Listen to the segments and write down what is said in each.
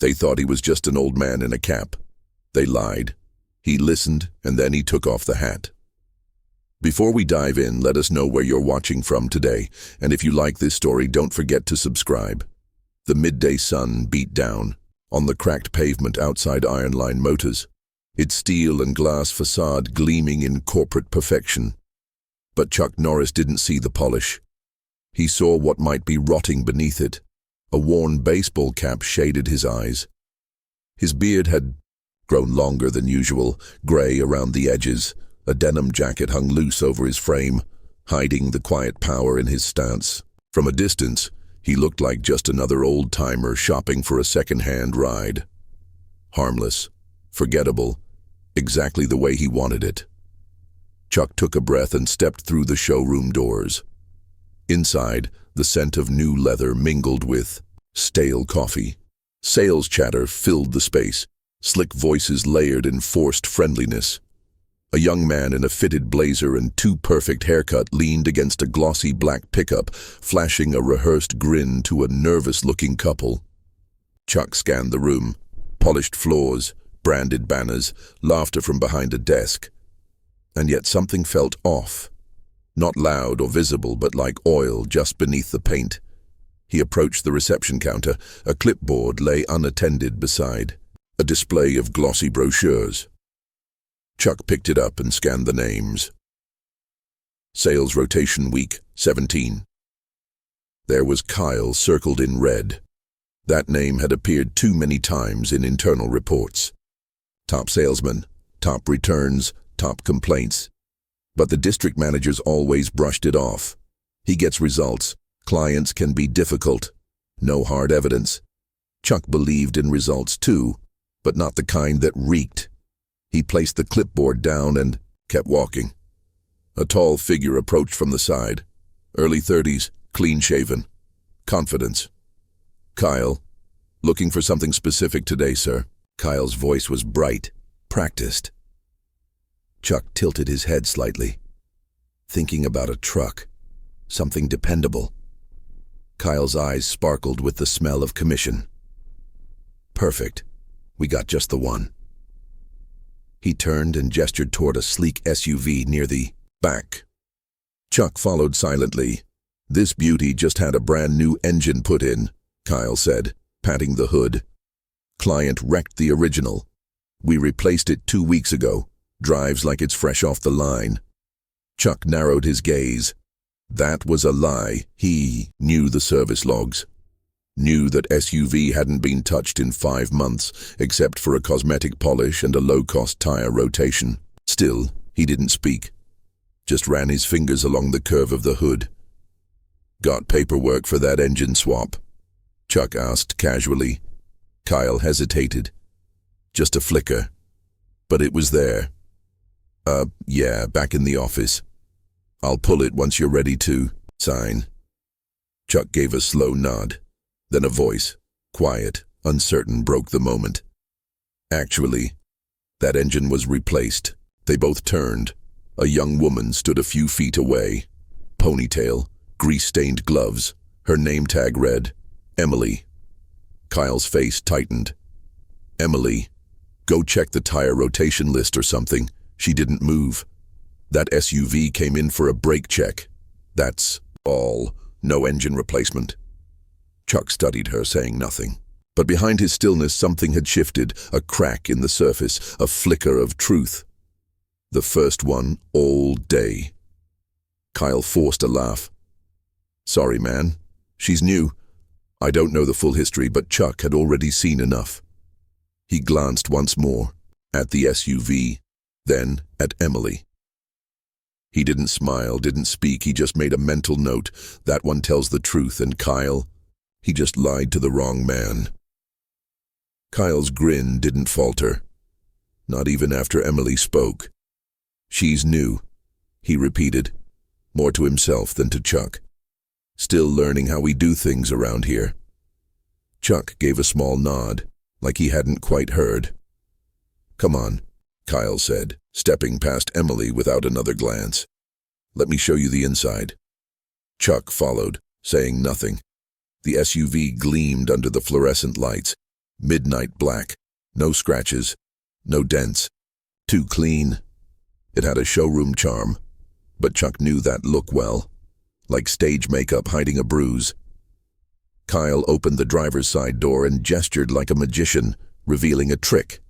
They thought he was just an old man in a cap. They lied. He listened, and then he took off the hat. Before we dive in, let us know where you're watching from today, and if you like this story, don't forget to subscribe. The midday sun beat down on the cracked pavement outside Iron Line Motors, its steel and glass facade gleaming in corporate perfection. But Chuck Norris didn't see the polish. He saw what might be rotting beneath it. A worn baseball cap shaded his eyes. His beard had grown longer than usual, gray around the edges. A denim jacket hung loose over his frame, hiding the quiet power in his stance. From a distance, he looked like just another old-timer shopping for a second-hand ride. Harmless, forgettable, exactly the way he wanted it. Chuck took a breath and stepped through the showroom doors. Inside, the scent of new leather mingled with stale coffee. Sales chatter filled the space, slick voices layered in forced friendliness. A young man in a fitted blazer and too perfect haircut leaned against a glossy black pickup, flashing a rehearsed grin to a nervous-looking couple. Chuck scanned the room. Polished floors, branded banners, laughter from behind a desk. And yet something felt off. Not loud or visible, but like oil just beneath the paint. He approached the reception counter. A clipboard lay unattended beside a display of glossy brochures. Chuck picked it up and scanned the names. Sales Rotation Week 17. There was Kyle circled in red. That name had appeared too many times in internal reports. Top salesman, top returns, top complaints. But the district managers always brushed it off. He gets results. Clients can be difficult. No hard evidence. Chuck believed in results too, but not the kind that reeked. He placed the clipboard down and kept walking. A tall figure approached from the side. Early 30s, clean-shaven. Confidence. Kyle, looking for something specific today, sir. Kyle's voice was bright, practiced. Chuck tilted his head slightly, thinking about a truck, something dependable. Kyle's eyes sparkled with the smell of commission. Perfect. We got just the one. He turned and gestured toward a sleek SUV near the back. Chuck followed silently. This beauty just had a brand new engine put in, Kyle said, patting the hood. Client wrecked the original. We replaced it 2 weeks ago. Drives like it's fresh off the line. Chuck narrowed his gaze. That was a lie. He knew the service logs. Knew that SUV hadn't been touched in 5 months, except for a cosmetic polish and a low-cost tire rotation. Still, he didn't speak. Just ran his fingers along the curve of the hood. Got paperwork for that engine swap? Chuck asked casually. Kyle hesitated. Just a flicker. But it was there. Yeah, back in the office. I'll pull it once you're ready to sign. Chuck gave a slow nod. Then a voice, quiet, uncertain, broke the moment. Actually, that engine was replaced. They both turned. A young woman stood a few feet away. Ponytail, grease-stained gloves. Her name tag read, Emily. Kyle's face tightened. Emily. Go check the tire rotation list or something. She didn't move. That SUV came in for a brake check. That's all. No engine replacement. Chuck studied her, saying nothing. But behind his stillness, something had shifted, a crack in the surface, a flicker of truth. The first one all day. Kyle forced a laugh. Sorry, man. She's new. I don't know the full history, but Chuck had already seen enough. He glanced once more at the SUV, then at Emily. He didn't smile, didn't speak, he just made a mental note. That one tells the truth, and Kyle, he just lied to the wrong man. Kyle's grin didn't falter, not even after Emily spoke. She's new, he repeated, more to himself than to Chuck. Still learning how we do things around here. Chuck gave a small nod, like he hadn't quite heard. Come on, Kyle said, stepping past Emily without another glance. Let me show you the inside. Chuck followed, saying nothing. The SUV gleamed under the fluorescent lights. Midnight black. No scratches. No dents. Too clean. It had a showroom charm, but Chuck knew that look well. Like stage makeup hiding a bruise. Kyle opened the driver's side door and gestured like a magician, revealing a trick.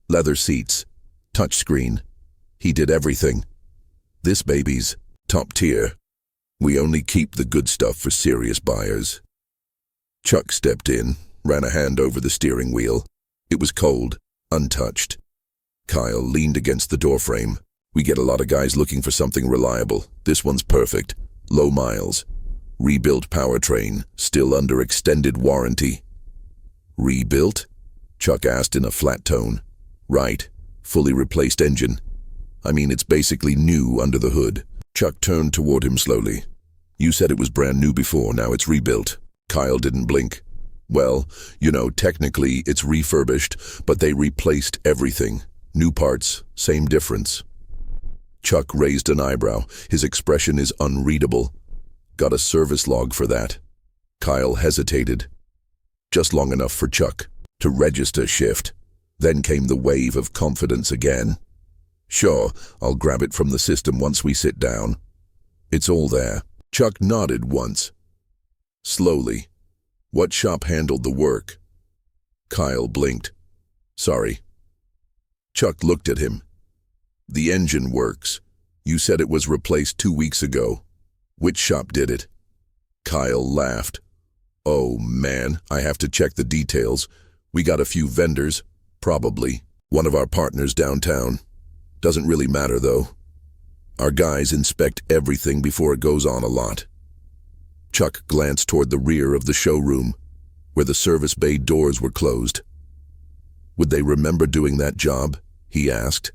Leather seats. Touchscreen. He did everything. This baby's top tier. We only keep the good stuff for serious buyers. Chuck stepped in, ran a hand over the steering wheel. It was cold, untouched. Kyle leaned against the doorframe. We get a lot of guys looking for something reliable. This one's perfect. Low miles. Rebuilt powertrain, still under extended warranty. Rebuilt? Chuck asked in a flat tone. Right. Fully replaced engine. I mean, it's basically new under the hood. Chuck turned toward him slowly. You said it was brand new before, now it's rebuilt. Kyle didn't blink. Well, technically it's refurbished, but they replaced everything. New parts, same difference. Chuck raised an eyebrow. His expression is unreadable. Got a service log for that. Kyle hesitated. Just long enough for Chuck to register shift. Then came the wave of confidence again. Sure, I'll grab it from the system once we sit down. It's all there. Chuck nodded once. Slowly. What shop handled the work? Kyle blinked. Sorry. Chuck looked at him. The engine works. You said it was replaced 2 weeks ago. Which shop did it? Kyle laughed. Oh man, I have to check the details. We got a few vendors. Probably. One of our partners downtown. Doesn't really matter though. Our guys inspect everything before it goes on a lot. Chuck glanced toward the rear of the showroom, where the service bay doors were closed. Would they remember doing that job? He asked.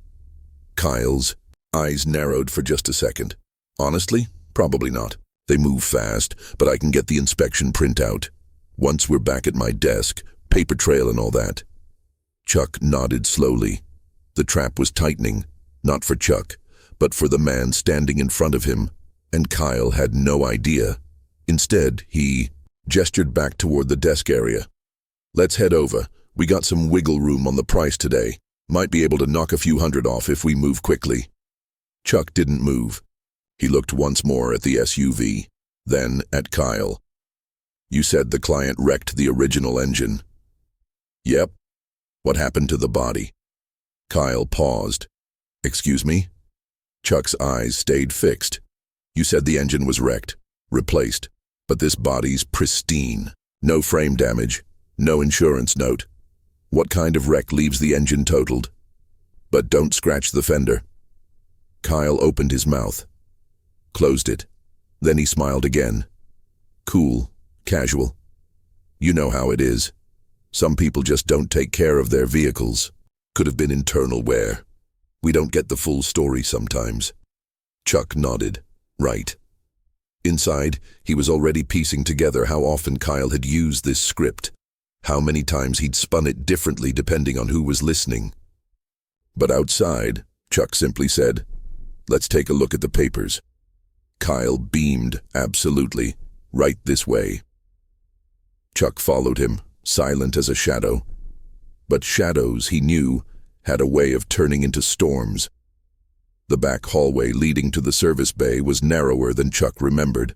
Kyle's eyes narrowed for just a second. Honestly, probably not. They move fast, but I can get the inspection printout. Once we're back at my desk, paper trail and all that. Chuck nodded slowly. The trap was tightening, not for Chuck, but for the man standing in front of him, and Kyle had no idea. Instead, he gestured back toward the desk area. Let's head over. We got some wiggle room on the price today. Might be able to knock a few hundred off if we move quickly. Chuck didn't move. He looked once more at the SUV, then at Kyle. You said the client wrecked the original engine. Yep. What happened to the body? Kyle paused. Excuse me? Chuck's eyes stayed fixed. You said the engine was wrecked, replaced, but this body's pristine. No frame damage, no insurance note. What kind of wreck leaves the engine totaled? But don't scratch the fender. Kyle opened his mouth, closed it. Then he smiled again. Cool, casual. You know how it is. Some people just don't take care of their vehicles. Could have been internal wear. We don't get the full story sometimes. Chuck nodded. Right. Inside, he was already piecing together how often Kyle had used this script, how many times he'd spun it differently depending on who was listening. But outside, Chuck simply said, Let's take a look at the papers. Kyle beamed, absolutely. Right this way. Chuck followed him, silent as a shadow. But shadows, he knew, had a way of turning into storms. The back hallway leading to the service bay was narrower than Chuck remembered.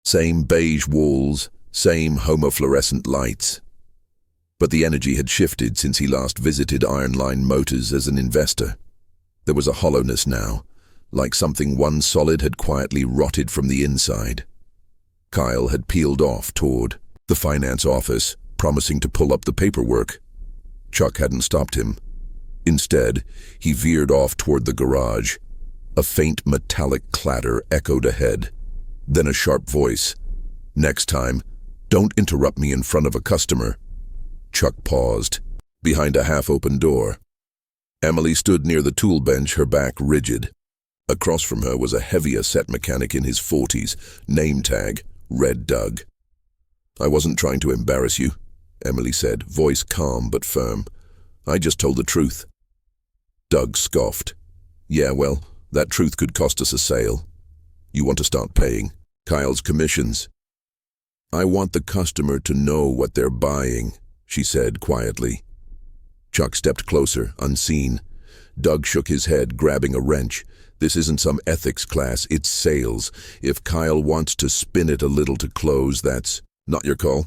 Same beige walls, same homofluorescent lights. But the energy had shifted since he last visited Iron Line Motors as an investor. There was a hollowness now, like something once solid had quietly rotted from the inside. Kyle had peeled off toward the finance office, promising to pull up the paperwork. Chuck hadn't stopped him. Instead, he veered off toward the garage. A faint metallic clatter echoed ahead. Then a sharp voice. Next time, don't interrupt me in front of a customer. Chuck paused, behind a half-open door. Emily stood near the tool bench, her back rigid. Across from her was a heavier set mechanic in his 40s, name tag, Red Doug. I wasn't trying to embarrass you, Emily said, voice calm but firm. I just told the truth. Doug scoffed. Yeah, well, that truth could cost us a sale. You want to start paying Kyle's commissions. I want the customer to know what they're buying, she said quietly. Chuck stepped closer, unseen. Doug shook his head, grabbing a wrench. This isn't some ethics class, it's sales. If Kyle wants to spin it a little to close, that's not your call.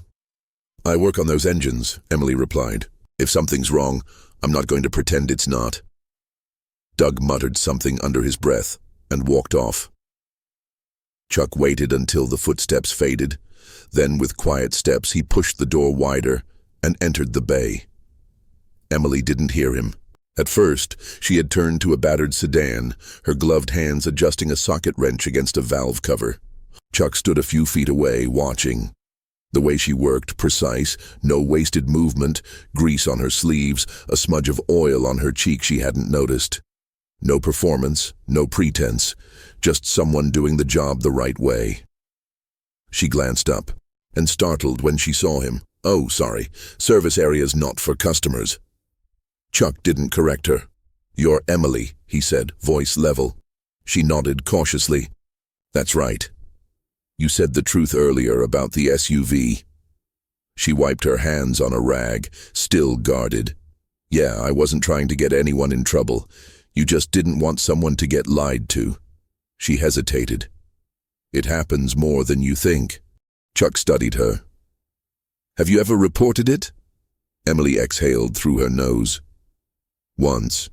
I work on those engines, Emily replied. If something's wrong, I'm not going to pretend it's not. Doug muttered something under his breath and walked off. Chuck waited until the footsteps faded. Then, with quiet steps, he pushed the door wider and entered the bay. Emily didn't hear him. At first, she had turned to a battered sedan, her gloved hands adjusting a socket wrench against a valve cover. Chuck stood a few feet away, watching. The way she worked, precise, no wasted movement, grease on her sleeves, a smudge of oil on her cheek she hadn't noticed. No performance, no pretense, just someone doing the job the right way. She glanced up, and startled when she saw him. Oh, sorry, service area's not for customers. Chuck didn't correct her. You're Emily, he said, voice level. She nodded cautiously. That's right. You said the truth earlier about the SUV. She wiped her hands on a rag, still guarded. Yeah, I wasn't trying to get anyone in trouble. You just didn't want someone to get lied to. She hesitated. It happens more than you think. Chuck studied her. Have you ever reported it? Emily exhaled through her nose. Once.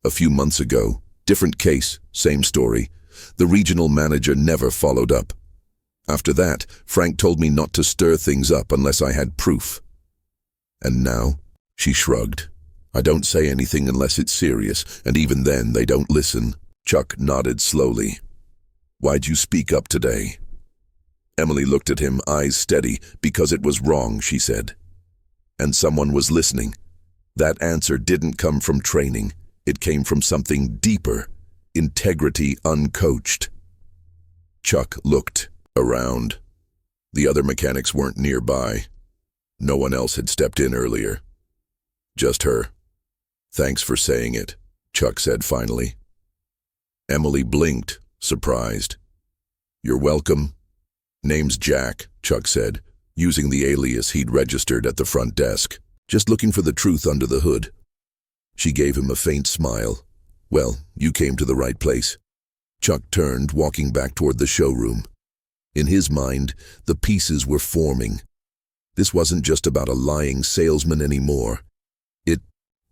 A few months ago. Different case, same story. The regional manager never followed up. After that, Frank told me not to stir things up unless I had proof. And now? She shrugged. I don't say anything unless it's serious, and even then they don't listen. Chuck nodded slowly. Why'd you speak up today? Emily looked at him, eyes steady. Because it was wrong, she said. And someone was listening. That answer didn't come from training. It came from something deeper. Integrity uncoached. Chuck looked around. The other mechanics weren't nearby. No one else had stepped in earlier. Just her. Thanks for saying it, Chuck said finally. Emily blinked, surprised. You're welcome. Name's Jack, Chuck said, using the alias he'd registered at the front desk. Just looking for the truth under the hood. She gave him a faint smile. Well, you came to the right place. Chuck turned, walking back toward the showroom. In his mind, the pieces were forming. This wasn't just about a lying salesman anymore. It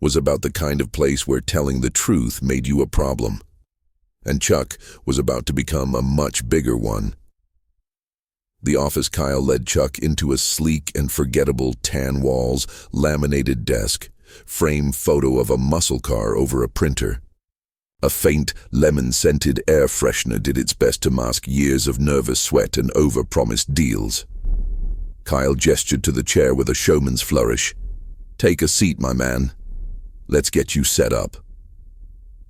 was about the kind of place where telling the truth made you a problem. And Chuck was about to become a much bigger one. The office Kyle led Chuck into a sleek and forgettable tan walls, laminated desk, frame photo of a muscle car over a printer. A faint, lemon-scented air freshener did its best to mask years of nervous sweat and over-promised deals. Kyle gestured to the chair with a showman's flourish. Take a seat, my man. Let's get you set up.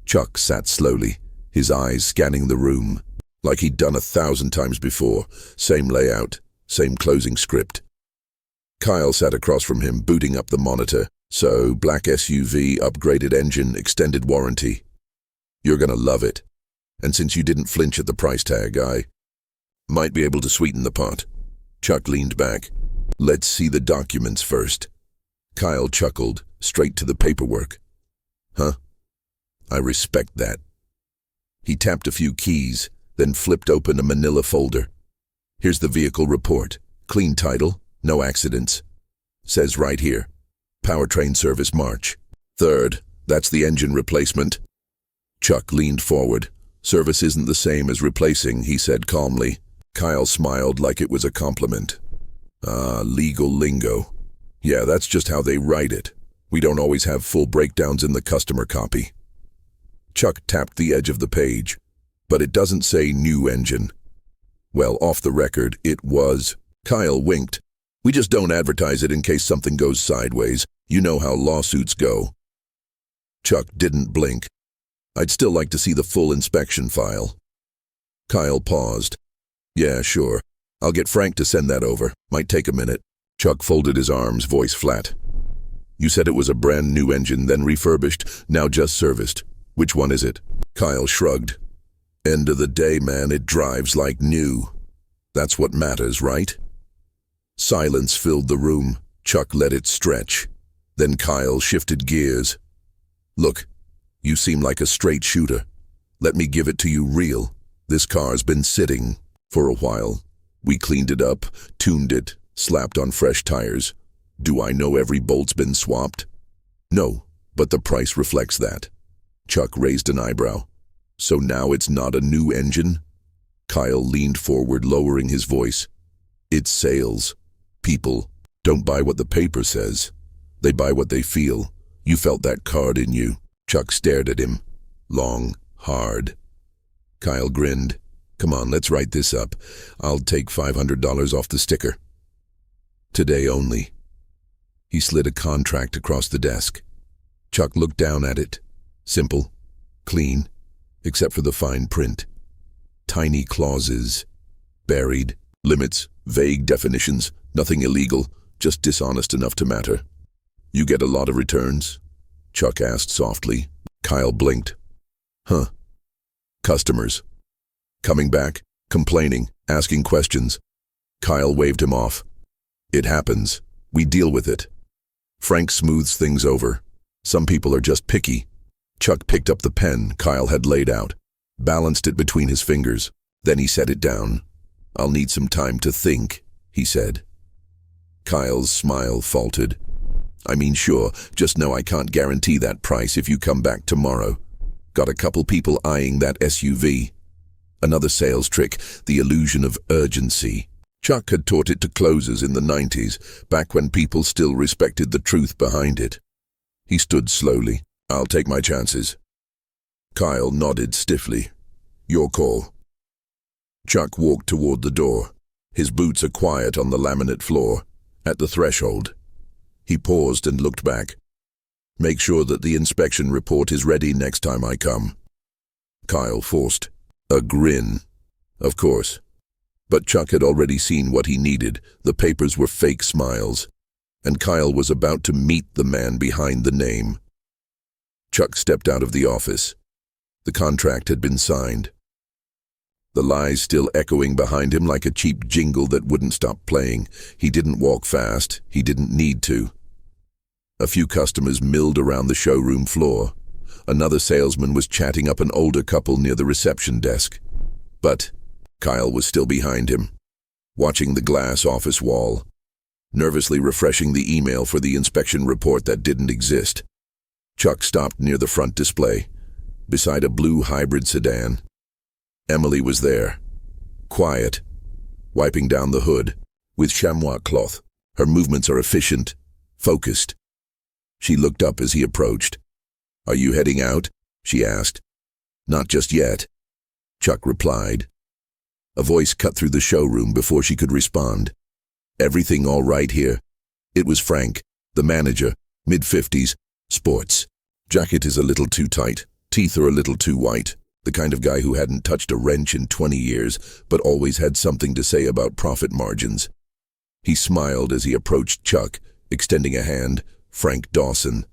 Chuck sat slowly, his eyes scanning the room. Like he'd done 1,000 times before, same layout, same closing script. Kyle sat across from him, booting up the monitor. So, black SUV, upgraded engine, extended warranty. You're gonna love it. And since you didn't flinch at the price tag, I might be able to sweeten the pot. Chuck leaned back. Let's see the documents first. Kyle chuckled, straight to the paperwork. Huh? I respect that. He tapped a few keys, then flipped open a manila folder. Here's the vehicle report. Clean title, no accidents. Says right here, powertrain service March 3rd. That's the engine replacement. Chuck leaned forward. Service isn't the same as replacing, he said calmly. Kyle smiled like it was a compliment. Legal lingo. Yeah, that's just how they write it. We don't always have full breakdowns in the customer copy. Chuck tapped the edge of the page. But it doesn't say new engine. Well, off the record, it was. Kyle winked. We just don't advertise it in case something goes sideways. You know how lawsuits go. Chuck didn't blink. I'd still like to see the full inspection file. Kyle paused. Yeah, sure. I'll get Frank to send that over. Might take a minute. Chuck folded his arms, voice flat. You said it was a brand new engine, then refurbished, now just serviced. Which one is it? Kyle shrugged. End of the day, man, it drives like new. That's what matters, right? Silence filled the room. Chuck let it stretch. Then Kyle shifted gears. Look, you seem like a straight shooter. Let me give it to you real. This car's been sitting for a while. We cleaned it up, tuned it, slapped on fresh tires. Do I know every bolt's been swapped? No, but the price reflects that. Chuck raised an eyebrow. So now it's not a new engine? Kyle leaned forward, lowering his voice. It's sales. People don't buy what the paper says. They buy what they feel. You felt that card in you. Chuck stared at him. Long, hard. Kyle grinned. Come on, let's write this up. I'll take $500 off the sticker. Today only. He slid a contract across the desk. Chuck looked down at it. Simple, clean, except for the fine print. Tiny clauses, buried, limits, vague definitions, nothing illegal, just dishonest enough to matter. You get a lot of returns? Chuck asked softly. Kyle blinked. Huh. Customers. Coming back, complaining, asking questions. Kyle waved him off. It happens. We deal with it. Frank smooths things over. Some people are just picky. Chuck picked up the pen Kyle had laid out, balanced it between his fingers. Then he set it down. I'll need some time to think, he said. Kyle's smile faltered. I mean, sure, just know I can't guarantee that price if you come back tomorrow. Got a couple people eyeing that SUV. Another sales trick, the illusion of urgency. Chuck had taught it to closers in the 90s, back when people still respected the truth behind it. He stood slowly. I'll take my chances. Kyle nodded stiffly. Your call. Chuck walked toward the door. His boots are quiet on the laminate floor, at the threshold. He paused and looked back. Make sure that the inspection report is ready next time I come. Kyle forced a grin. Of course. But Chuck had already seen what he needed. The papers were fake smiles. And Kyle was about to meet the man behind the name. Chuck stepped out of the office. The contract had been signed. The lies still echoing behind him like a cheap jingle that wouldn't stop playing. He didn't walk fast. He didn't need to. A few customers milled around the showroom floor. Another salesman was chatting up an older couple near the reception desk. But Kyle was still behind him, watching the glass office wall, nervously refreshing the email for the inspection report that didn't exist. Chuck stopped near the front display, beside a blue hybrid sedan. Emily was there, quiet, wiping down the hood, with chamois cloth. Her movements are efficient, focused. She looked up as he approached. Are you heading out? She asked. Not just yet, Chuck replied. A voice cut through the showroom before she could respond. Everything all right here? It was Frank, the manager, mid-50s, sports. Jacket is a little too tight, teeth are a little too white. The kind of guy who hadn't touched a wrench in 20 years, but always had something to say about profit margins. He smiled as he approached Chuck, extending a hand. Frank Dawson.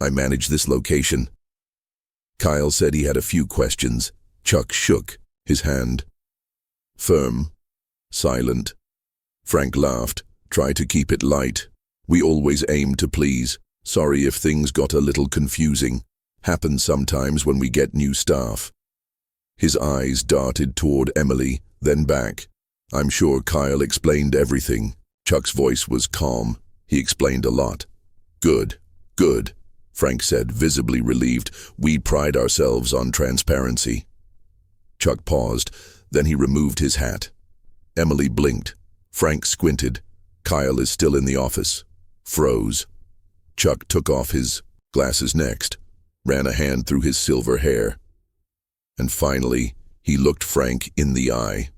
I manage this location. Kyle said he had a few questions. Chuck shook his hand. Firm. Silent. Frank laughed. Try to keep it light. We always aim to please. Sorry if things got a little confusing. Happens sometimes when we get new staff. His eyes darted toward Emily, then back. I'm sure Kyle explained everything. Chuck's voice was calm. He explained a lot. Good, good, Frank said, visibly relieved. We pride ourselves on transparency. Chuck paused, then he removed his hat. Emily blinked. Frank squinted. Kyle is still in the office. Froze. Chuck took off his glasses next, ran a hand through his silver hair. And finally, he looked Frank in the eye.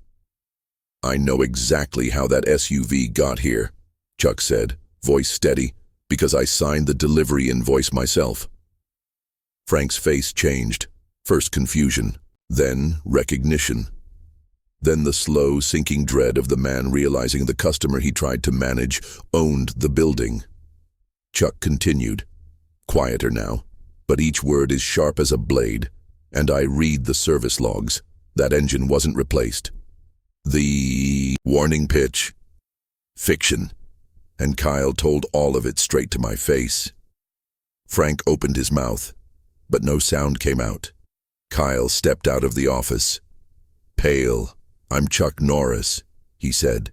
I know exactly how that SUV got here, Chuck said, voice steady, because I signed the delivery invoice myself. Frank's face changed. First confusion, then recognition. Then the slow, sinking dread of the man realizing the customer he tried to manage owned the building. Chuck continued, quieter now, but each word is sharp as a blade, and I read the service logs. That engine wasn't replaced. The warning pitch. Fiction. and Kyle told all of it straight to my face. Frank opened his mouth, but no sound came out. Kyle stepped out of the office. Pale. "I'm Chuck Norris," he said.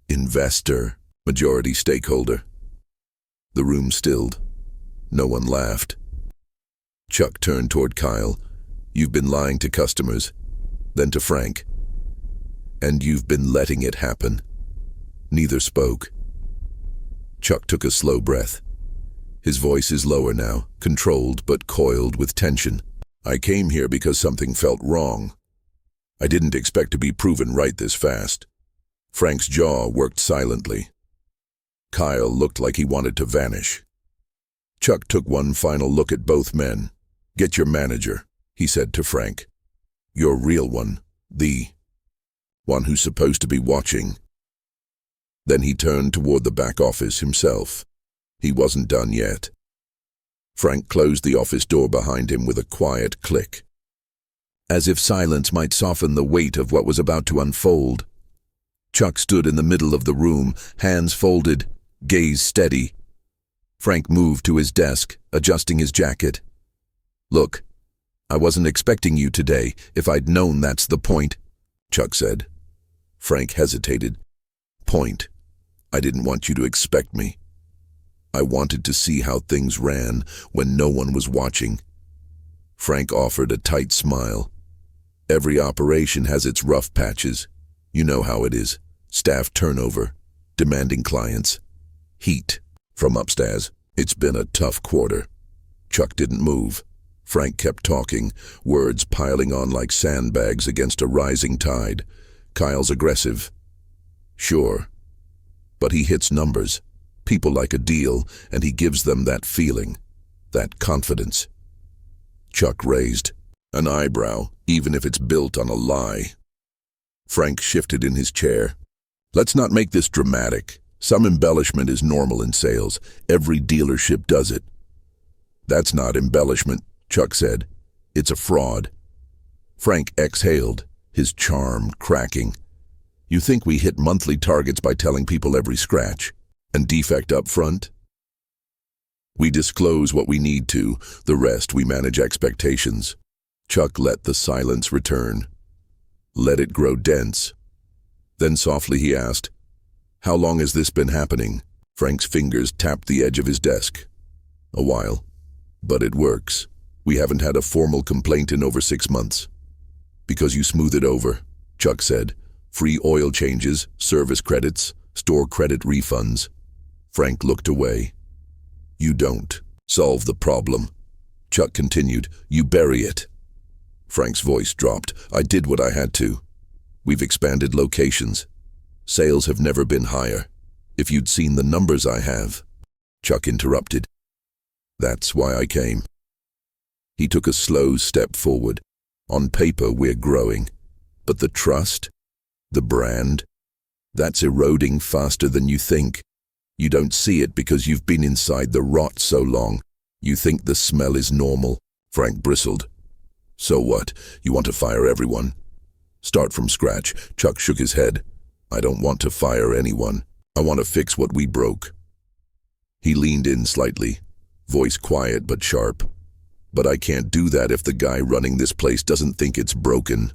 "Investor, majority stakeholder." The room stilled. No one laughed. Chuck turned toward Kyle. "You've been lying to customers." Then to Frank. "And you've been letting it happen." Neither spoke. Chuck took a slow breath. His voice is lower now, controlled but coiled with tension. "I came here because something felt wrong. I didn't expect to be proven right this fast." Frank's jaw worked silently. Kyle looked like he wanted to vanish. Chuck took one final look at both men. "Get your manager," he said to Frank. "Your real one, the one who's supposed to be watching." Then he turned toward the back office himself. He wasn't done yet. Frank closed the office door behind him with a quiet click. As if silence might soften the weight of what was about to unfold, Chuck stood in the middle of the room, hands folded, gaze steady. Frank moved to his desk, adjusting his jacket. "Look, I wasn't expecting you today, if I'd known that's the point," Chuck said. Frank hesitated. "Point? I didn't want you to expect me. I wanted to see how things ran when no one was watching." Frank offered a tight smile. "Every operation has its rough patches. You know how it is. Staff turnover, demanding clients, heat from upstairs. It's been a tough quarter." Chuck didn't move. Frank kept talking, words piling on like sandbags against a rising tide. "Kyle's aggressive. Sure. But he hits numbers. People like a deal, and he gives them that feeling, that confidence." Chuck raised an eyebrow, even if it's built on a lie. Frank shifted in his chair. "Let's not make this dramatic. Some embellishment is normal in sales. Every dealership does it." "That's not embellishment," Chuck said. "It's a fraud." Frank exhaled, his charm cracking. "You think we hit monthly targets by telling people every scratch and defect up front? We disclose what we need to, the rest we manage expectations." Chuck let the silence return. Let it grow dense. Then softly he asked, "How long has this been happening?" Frank's fingers tapped the edge of his desk. "A while. But it works. We haven't had a formal complaint in over 6 months." "Because you smooth it over," Chuck said. "Free oil changes, service credits, store credit refunds." Frank looked away. "You don't solve the problem," Chuck continued. "You bury it." Frank's voice dropped. "I did what I had to. We've expanded locations. Sales have never been higher. If you'd seen the numbers I have." Chuck interrupted. "That's why I came." He took a slow step forward. "On paper, we're growing. But the trust, the brand, that's eroding faster than you think. You don't see it because you've been inside the rot so long. You think the smell is normal." Frank bristled. "So what? You want to fire everyone?" "Start from scratch." Chuck shook his head. "I don't want to fire anyone. I want to fix what we broke." He leaned in slightly, voice quiet but sharp. "But I can't do that if the guy running this place doesn't think it's broken."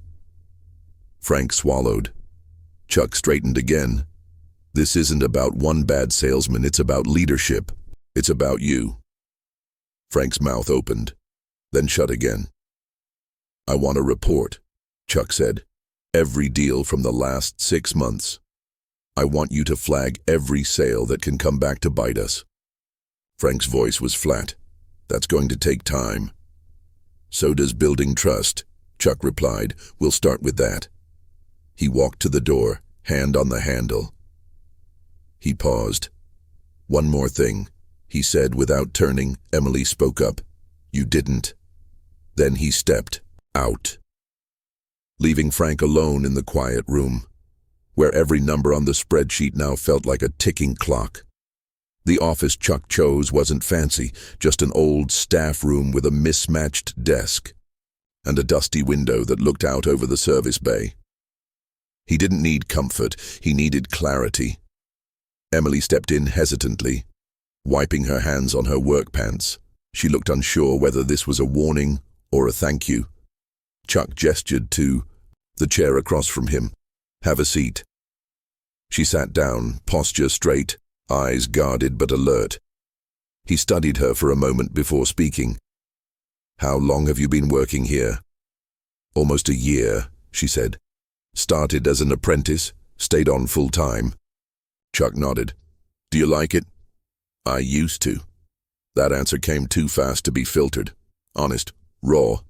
Frank swallowed. Chuck straightened again. "This isn't about one bad salesman, it's about leadership. It's about you." Frank's mouth opened, then shut again. "I want a report," Chuck said. "Every deal from the last 6 months. I want you to flag every sale that can come back to bite us." Frank's voice was flat. "That's going to take time." "So does building trust," Chuck replied. "We'll start with that." He walked to the door, hand on the handle. He paused. "One more thing," he said without turning. Emily spoke up. "You didn't." Then he stepped out, leaving Frank alone in the quiet room, where every number on the spreadsheet now felt like a ticking clock. The office Chuck chose wasn't fancy, just an old staff room with a mismatched desk and a dusty window that looked out over the service bay. He didn't need comfort, he needed clarity. Emily stepped in hesitantly, wiping her hands on her work pants. She looked unsure whether this was a warning or a thank you. Chuck gestured to the chair across from him. "Have a seat." She sat down, posture straight, eyes guarded but alert. He studied her for a moment before speaking. "How long have you been working here?" "Almost a year," she said. "Started as an apprentice, stayed on full-time." Chuck nodded. "Do you like it?" "I used to." That answer came too fast to be filtered. Honest, raw.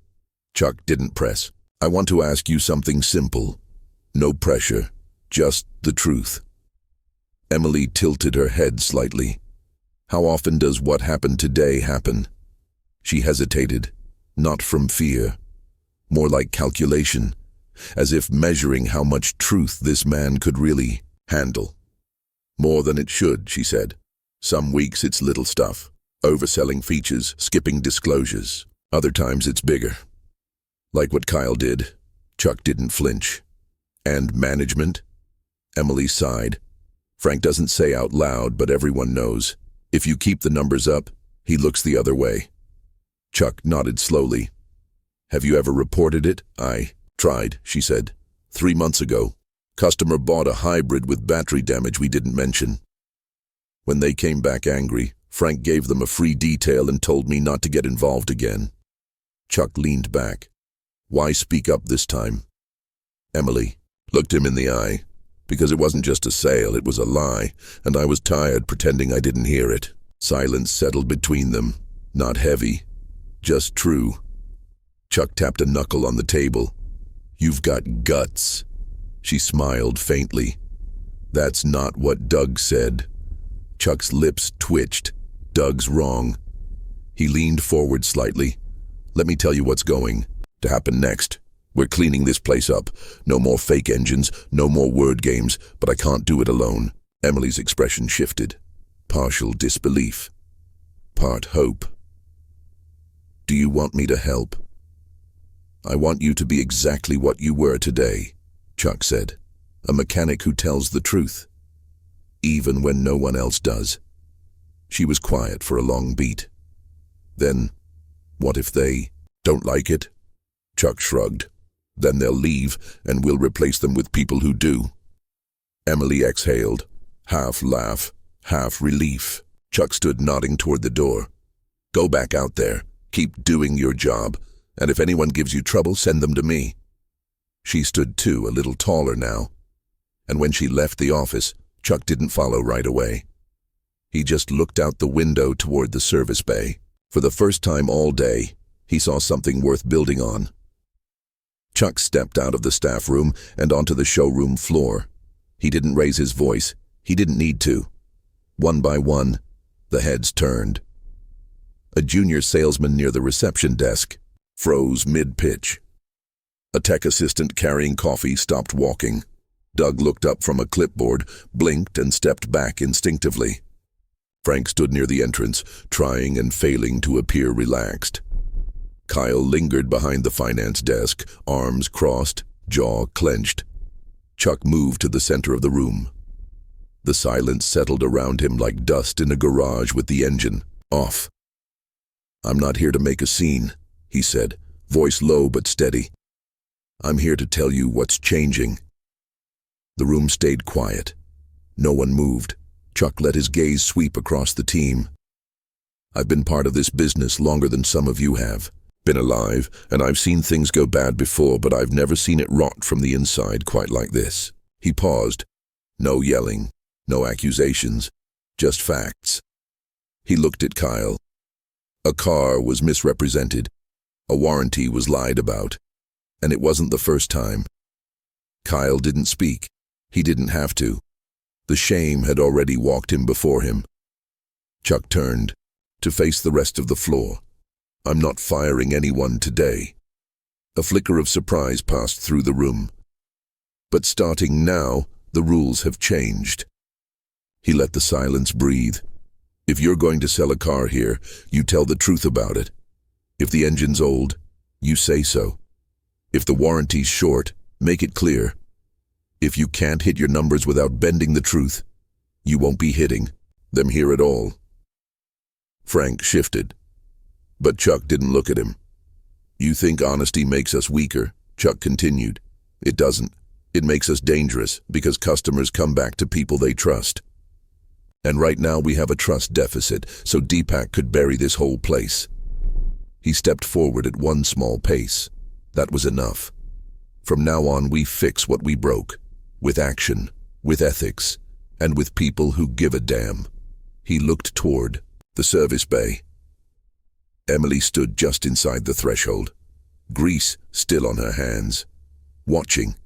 Chuck didn't press. "I want to ask you something simple. No pressure, just the truth." Emily tilted her head slightly. "How often does what happened today happen?" She hesitated, not from fear, more like calculation, as if measuring how much truth this man could really handle. "More than it should," she said. "Some weeks it's little stuff, overselling features, skipping disclosures. Other times it's bigger. Like what Kyle did." Chuck didn't flinch. "And management?" Emily sighed. "Frank doesn't say out loud, but everyone knows. If you keep the numbers up, he looks the other way." Chuck nodded slowly. "Have you ever reported it?" "I tried," she said. 3 months ago. Customer bought a hybrid with battery damage we didn't mention. When they came back angry, Frank gave them a free detail and told me not to get involved again." Chuck leaned back. "Why speak up this time?" Emily looked him in the eye. "Because it wasn't just a sale, it was a lie, and I was tired pretending I didn't hear it." Silence settled between them, not heavy, just true. Chuck tapped a knuckle on the table. "You've got guts." She smiled faintly. "That's not what Doug said." Chuck's lips twitched. "Doug's wrong." He leaned forward slightly. "Let me tell you what's going to happen next. We're cleaning this place up. No more fake engines, no more word games, but I can't do it alone." Emily's expression shifted. Partial disbelief. Part hope. "Do you want me to help?" "I want you to be exactly what you were today," Chuck said. "A mechanic who tells the truth, even when no one else does." She was quiet for a long beat. "Then, what if they don't like it?" Chuck shrugged. "Then they'll leave, and we'll replace them with people who do." Emily exhaled, half laugh, half relief. Chuck stood nodding toward the door. "Go back out there. Keep doing your job. And if anyone gives you trouble, send them to me." She stood too, a little taller now. And when she left the office, Chuck didn't follow right away. He just looked out the window toward the service bay. For the first time all day, he saw something worth building on. Chuck stepped out of the staff room and onto the showroom floor. He didn't raise his voice. He didn't need to. One by one, the heads turned. A junior salesman near the reception desk froze mid-pitch. A tech assistant carrying coffee stopped walking. Doug looked up from a clipboard, blinked, and stepped back instinctively. Frank stood near the entrance, trying and failing to appear relaxed. Kyle lingered behind the finance desk, arms crossed, jaw clenched. Chuck moved to the center of the room. The silence settled around him like dust in a garage with the engine off. "I'm not here to make a scene," he said, voice low but steady. "I'm here to tell you what's changing." The room stayed quiet. No one moved. Chuck let his gaze sweep across the team. "I've been part of this business longer than some of you have. Been alive, and I've seen things go bad before, but I've never seen it rot from the inside quite like this." He paused. No yelling, no accusations, just facts. He looked at Kyle. A car was misrepresented. A warranty was lied about. And it wasn't the first time. Kyle didn't speak. He didn't have to. The shame had already walked him before him. Chuck turned to face the rest of the floor. "I'm not firing anyone today." A flicker of surprise passed through the room. "But starting now, the rules have changed." He let the silence breathe. "If you're going to sell a car here, you tell the truth about it. If the engine's old, you say so. If the warranty's short, make it clear. If you can't hit your numbers without bending the truth, You won't be hitting them here at all. Frank shifted, but Chuck didn't look at him. You think honesty makes us weaker? Chuck continued. It doesn't. It makes us dangerous because customers come back to people they trust. And right now we have a trust deficit, so Deepak could bury this whole place. He stepped forward at one small pace. That was enough. From now on we fix what we broke. With action, with ethics, and with people who give a damn. He looked toward the service bay. Emily stood just inside the threshold, grease still on her hands. Watching,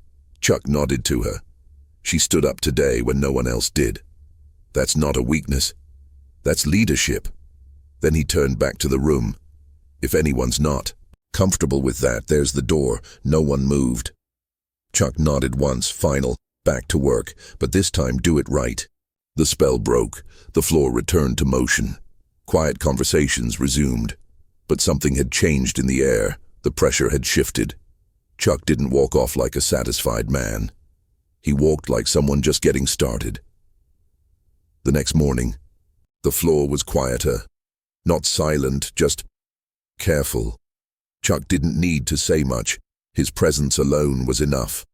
Chuck nodded to her. She stood up today when no one else did. That's not a weakness. That's leadership. Then he turned back to the room. If anyone's not comfortable with that, there's the door. No one moved. Chuck nodded once, final, back to work, but this time do it right. The spell broke. The floor returned to motion. Quiet conversations resumed. But something had changed in the air. The pressure had shifted. Chuck didn't walk off like a satisfied man. He walked like someone just getting started. The next morning, the floor was quieter. Not silent, just careful. Chuck didn't need to say much. His presence alone was enough.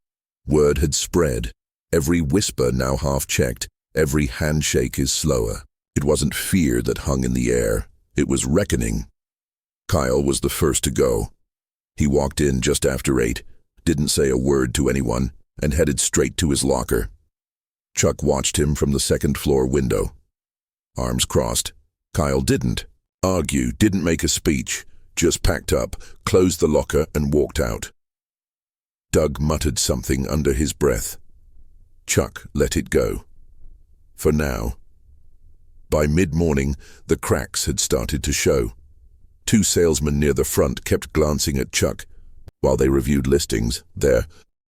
Word had spread. Every whisper now half-checked. Every handshake is slower. It wasn't fear that hung in the air. It was reckoning. Kyle was the first to go. He walked in just after 8, didn't say a word to anyone, and headed straight to his locker. Chuck watched him from the second-floor window. Arms crossed. Kyle didn't argue, didn't make a speech, just packed up, closed the locker, and walked out. Doug muttered something under his breath. Chuck let it go. For now. By mid-morning, the cracks had started to show. 2 salesmen near the front kept glancing at Chuck. While they reviewed listings, their